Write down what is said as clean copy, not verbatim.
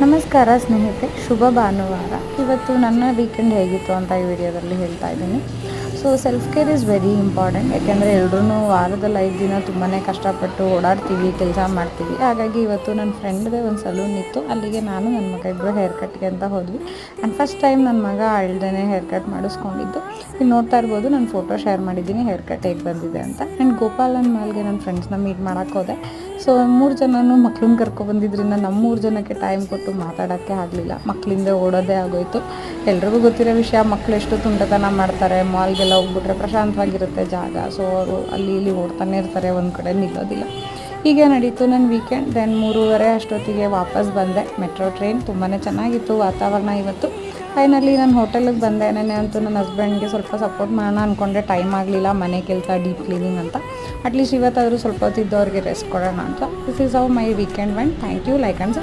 ನಮಸ್ಕಾರ ಸ್ನೇಹಿತೆ, ಶುಭ ಭಾನುವಾರ. ಇವತ್ತು ನನ್ನ ವೀಕೆಂಡ್ ಹೇಗಿತ್ತು ಅಂತ ಈ ವಿಡಿಯೋದಲ್ಲಿ ಹೇಳ್ತಾ ಇದ್ದೀನಿ. So self care is very important. ಯಾಕೆಂದರೆ ಎಲ್ಲರೂ ವಾರದಲ್ಲಿ 5 ದಿನ ತುಂಬಾ ಕಷ್ಟಪಟ್ಟು ಓಡಾಡ್ತೀವಿ, ಕೆಲಸ ಮಾಡ್ತೀವಿ. ಹಾಗಾಗಿ ಇವತ್ತು ನನ್ನ ಫ್ರೆಂಡ್ದೇ ಒಂದು ಸಲೂನ್ ಇತ್ತು. ಅಲ್ಲಿಗೆ ನಾನು ನನ್ನ ಮಗ ಇಬ್ಬರು ಹೇರ್ ಕಟ್ಗೆ ಅಂತ ಹೋದ್ವಿ. ಆ್ಯಂಡ್ ಫಸ್ಟ್ ಟೈಮ್ ನನ್ನ ಮಗ ಅಳ್ದೇ ಹೇರ್ ಕಟ್ ಮಾಡಿಸ್ಕೊಂಡಿದ್ದು. ಇಲ್ಲಿ ನೋಡ್ತಾ ಇರ್ಬೋದು, ನಾನು ಫೋಟೋ ಶೇರ್ ಮಾಡಿದ್ದೀನಿ ಹೇರ್ ಕಟ್ ಹೇಗೆ ಬಂದಿದೆ ಅಂತ. ಆ್ಯಂಡ್ ಗೋಪಾಲನ್ ಮಾಲ್ಗೆ ನನ್ನ ಫ್ರೆಂಡ್ಸ್ನ ಮೀಟ್ ಮಾಡೋಕ್ಕೆ ಹೋದೆ. ಸೊ 3 ಜನನೂ ಮಕ್ಳನ್ನ ಕರ್ಕೊಬಂದಿದ್ರಿಂದ ನಮ್ಮ 3 ಜನಕ್ಕೆ ಟೈಮ್ ಕೊಟ್ಟು ಮಾತಾಡೋಕ್ಕೆ ಆಗಲಿಲ್ಲ. ಮಕ್ಕಳಿಂದ ಓಡೋದೇ ಆಗೋಯಿತು. ಎಲ್ರಿಗೂ ಗೊತ್ತಿರೋ ವಿಷಯ, ಮಕ್ಕಳು ಎಷ್ಟು ತುಂಟತನ ಮಾಡ್ತಾರೆ. ಮಾಲ್ಗೆಲ್ಲ ಹೋಗ್ಬಿಟ್ರೆ ಪ್ರಶಾಂತವಾಗಿರುತ್ತೆ ಜಾಗ. ಸೊ ಅವರು ಅಲ್ಲಿ ಇಲ್ಲಿ ಓಡ್ತಾನೆ ಇರ್ತಾರೆ, ಒಂದು ಕಡೆ ನಿಲ್ಲೋದಿಲ್ಲ. ಹೀಗೆ ನಡೀತು ನನ್ನ ವೀಕೆಂಡ್. ದೆನ್ 3:30 ಅಷ್ಟೊತ್ತಿಗೆ ವಾಪಸ್ ಬಂದೆ. ಮೆಟ್ರೋ ಟ್ರೈನ್ ತುಂಬಾ ಚೆನ್ನಾಗಿತ್ತು ವಾತಾವರಣ ಇವತ್ತು. ಫೈನಲಿ ನಾನು ಹೋಟೆಲಿಗೆ ಬಂದೆ. ನೆನ್ನೆ ಅಂತೂ ನನ್ನ ಹಸ್ಬೆಂಡ್ಗೆ ಸ್ವಲ್ಪ ಸಪೋರ್ಟ್ ಮಾಡೋಣ ಅಂದ್ಕೊಂಡೆ, ಟೈಮ್ ಆಗಲಿಲ್ಲ, ಮನೆ ಕೆಲಸ, ಡೀಪ್ ಕ್ಲೀನಿಂಗ್ ಅಂತ. ಅಟ್ಲೀಸ್ಟ್ ಇವತ್ತಾದರೂ ಸ್ವಲ್ಪ ಹೊತ್ತಿದ್ದು ಅವ್ರಿಗೆ ರೆಸ್ಟ್ ಕೊಡೋಣ ಅಂತ. This is how my weekend went. Thank you. Like and